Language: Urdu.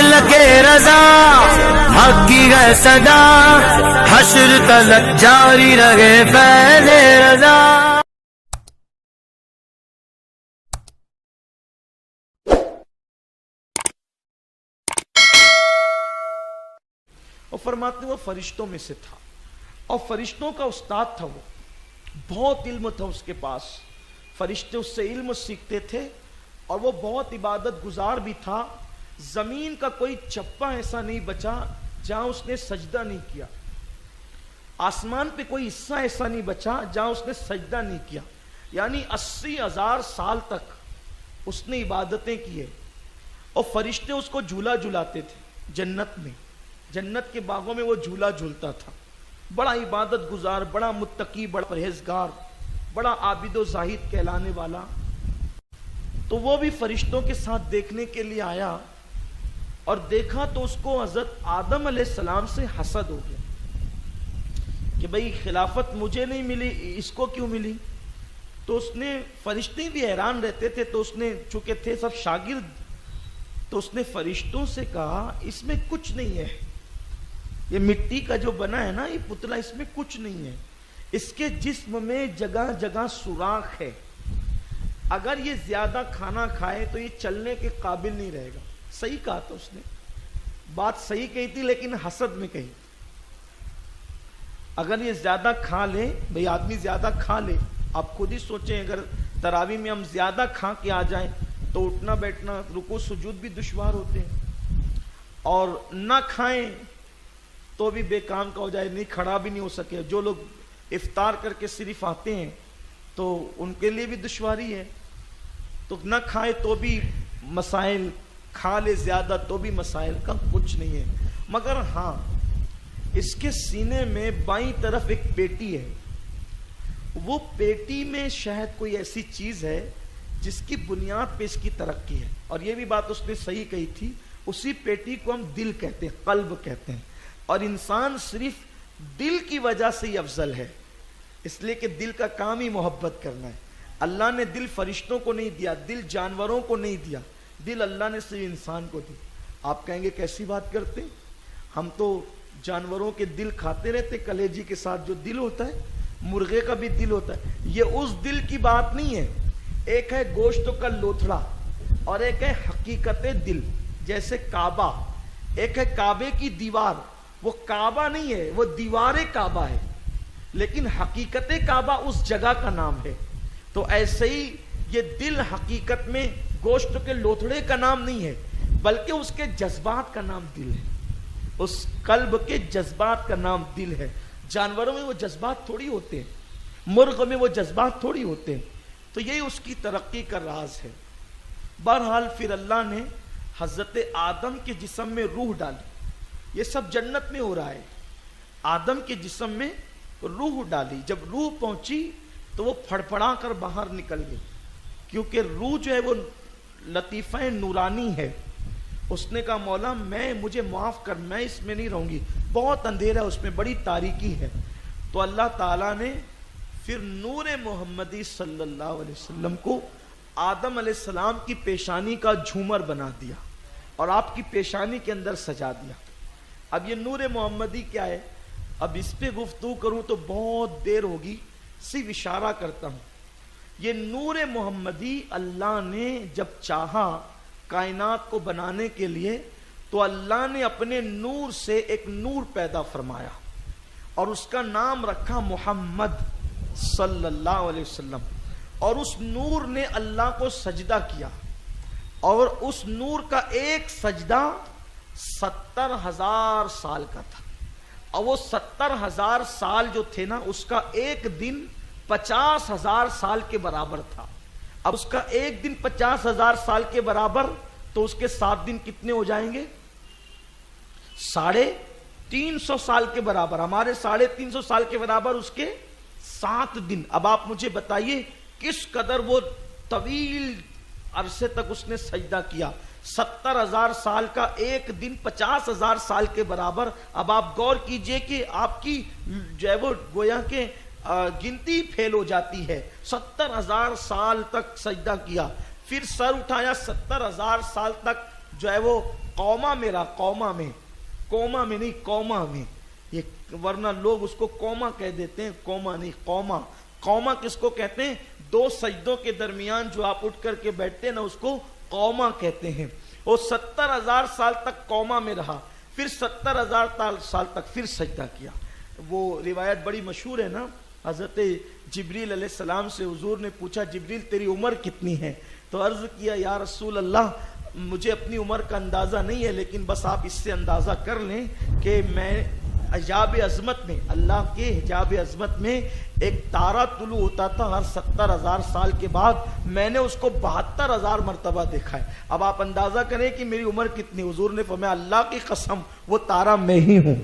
مسلک رضا حق کی ہے صدا، حشر تلک جاری رہے فیض رضا۔ اور فرماتے وہ فرشتوں میں سے تھا اور فرشتوں کا استاد تھا، وہ بہت علم تھا اس کے پاس، فرشتے اس سے علم سیکھتے تھے اور وہ بہت عبادت گزار بھی تھا۔ زمین کا کوئی چپا ایسا نہیں بچا جہاں اس نے سجدہ نہیں کیا، آسمان پہ کوئی حصہ ایسا نہیں بچا جہاں اس نے سجدہ نہیں کیا، یعنی 80,000 سال تک اس نے عبادتیں کی ہے۔ اور فرشتے اس کو جھولا جھلاتے تھے جنت میں، جنت کے باغوں میں وہ جھولا جھولتا تھا۔ بڑا عبادت گزار، بڑا متقی، بڑا پرہیزگار، بڑا عابد و زاہد کہلانے والا۔ تو وہ بھی فرشتوں کے ساتھ دیکھنے کے لیے آیا اور دیکھا تو اس کو حضرت آدم علیہ السلام سے حسد ہو گیا کہ بھئی خلافت مجھے نہیں ملی، اس کو کیوں ملی؟ تو اس نے، فرشتے بھی حیران رہتے تھے، تو اس نے چونکہ تھے سب شاگرد، تو اس نے فرشتوں سے کہا اس میں کچھ نہیں ہے، یہ مٹی کا جو بنا ہے نا یہ پتلا، اس میں کچھ نہیں ہے، اس کے جسم میں جگہ جگہ سوراخ ہے، اگر یہ زیادہ کھانا کھائے تو یہ چلنے کے قابل نہیں رہے گا۔ صحیح کہا تھا اس نے، بات صحیح کہی تھی لیکن حسد میں کہی تھی۔ اگر یہ زیادہ کھا لے، بھئی آدمی زیادہ کھا لے، آپ خود ہی سوچیں اگر تراویح میں ہم زیادہ کھا کے آ جائیں تو اٹھنا بیٹھنا، رکوع سجود بھی دشوار ہوتے ہیں، اور نہ کھائیں تو بھی بے کام کا ہو جائے، نہیں کھڑا بھی نہیں ہو سکے۔ جو لوگ افطار کر کے صرف آتے ہیں تو ان کے لیے بھی دشواری ہے، تو نہ کھائے تو بھی مسائل، کھا لے زیادہ تو بھی مسائل، کا کچھ نہیں ہے۔ مگر ہاں اس کے سینے میں بائیں طرف ایک پیٹی ہے، وہ پیٹی میں شاید کوئی ایسی چیز ہے جس کی بنیاد پہ اس کی ترقی ہے۔ اور یہ بھی بات اس نے صحیح کہی تھی، اسی پیٹی کو ہم دل کہتے ہیں، قلب کہتے ہیں، اور انسان صرف دل کی وجہ سے ہی افضل ہے، اس لیے کہ دل کا کام ہی محبت کرنا ہے۔ اللہ نے دل فرشتوں کو نہیں دیا، دل جانوروں کو نہیں دیا، دل اللہ نے صرف انسان کو دی۔ آپ کہیں گے کیسی بات کرتے، ہم تو جانوروں کے دل کھاتے رہتے، کلیجی کے ساتھ جو دل ہوتا ہے، مرغے کا بھی دل ہوتا ہے۔ یہ اس دل کی بات نہیں ہے، ایک ہے گوشت کا لوتھڑا اور ایک ہے حقیقت دل، جیسے کعبہ، ایک ہے کعبے کی دیوار، وہ کعبہ نہیں ہے، وہ دیوار کعبہ ہے، لیکن حقیقت کعبہ اس جگہ کا نام ہے۔ تو ایسے ہی یہ دل حقیقت میں گوشت کے لوتھڑے کا نام نہیں ہے، بلکہ اس کے جذبات کا نام دل ہے، اس قلب کے جذبات کا نام دل ہے۔ جانوروں میں وہ جذبات تھوڑی ہوتے ہیں، مرغ میں وہ جذبات تھوڑی ہوتے ہیں، تو یہی اس کی ترقی کا راز ہے۔ بہرحال پھر اللہ نے حضرت آدم کے جسم میں روح ڈالی، یہ سب جنت میں ہو رہا ہے، آدم کے جسم میں روح ڈالی، جب روح پہنچی تو وہ پھڑپڑا کر باہر نکل گئی، کیونکہ روح جو ہے وہ لطیفہ نورانی ہے۔ اس نے کہا مولا مجھے معاف کر، میں اس میں نہیں رہوں گی، بہت اندھیرا ہے اس میں، بڑی تاریکی ہے۔ تو اللہ تعالیٰ نے پھر نور محمدی صلی اللہ علیہ وسلم کو آدم علیہ السلام کی پیشانی کا جھومر بنا دیا اور آپ کی پیشانی کے اندر سجا دیا۔ اب یہ نور محمدی کیا ہے، اب اس پہ گفتگو کروں تو بہت دیر ہوگی، صرف اشارہ کرتا ہوں۔ یہ نور محمدی اللہ نے جب چاہا کائنات کو بنانے کے لیے تو اللہ نے اپنے نور سے ایک نور پیدا فرمایا اور اس کا نام رکھا محمد صلی اللہ علیہ وسلم، اور اس نور نے اللہ کو سجدہ کیا، اور اس نور کا ایک سجدہ 70,000 سال کا تھا، اور وہ 70,000 سال جو تھے نا، اس کا ایک دن 50,000 سال کے برابر تھا۔ اب اس کا ایک دن 50,000 سال کے برابر، تو اس کے 7 دن کتنے ہو جائیں گے؟ 350 سال کے برابر، ہمارے 350 سال کے برابر اس کے 7 دن۔ اب آپ مجھے بتائیے کس قدر وہ طویل عرصے تک اس نے سجدہ کیا۔ 70,000 سال کا ایک دن 50,000 سال کے برابر۔ اب آپ غور کیجئے کہ آپ کی جو ہے وہ گویا کہ گنتی پھیل ہو جاتی ہے۔ 70,000 سال تک سجدہ کیا، پھر سر اٹھایا، 70,000 سال تک جو ہے وہ قوما میں رہا، قوما میں، کوما میں نہیں، قوما میں، یہ ورنہ لوگ اس کو کوما کہہ دیتے ہیں، کوما نہیں، قوما۔ قوما کس کو کہتے ہیں؟ دو سجدوں کے درمیان جو آپ اٹھ کر کے بیٹھتے ہیں نا، اس کو قوما کہتے ہیں۔ وہ 70,000 سال تک قوما میں رہا، پھر 70,000 سال تک پھر سجدہ کیا۔ وہ روایت بڑی مشہور ہے نا، حضرت جبریل علیہ السلام سے حضور نے پوچھا جبریل تیری عمر کتنی ہے؟ تو عرض کیا یا رسول اللہ مجھے اپنی عمر کا اندازہ نہیں ہے، لیکن بس آپ اس سے اندازہ کر لیں کہ میں حجاب عظمت میں، اللہ کے حجاب عظمت میں ایک تارا طلوع ہوتا تھا ہر 70,000 سال کے بعد، میں نے اس کو 72,000 مرتبہ دیکھا ہے۔ اب آپ اندازہ کریں کہ میری عمر کتنی۔ حضور نے فرمایا اللہ کی قسم وہ تارا میں ہی ہوں۔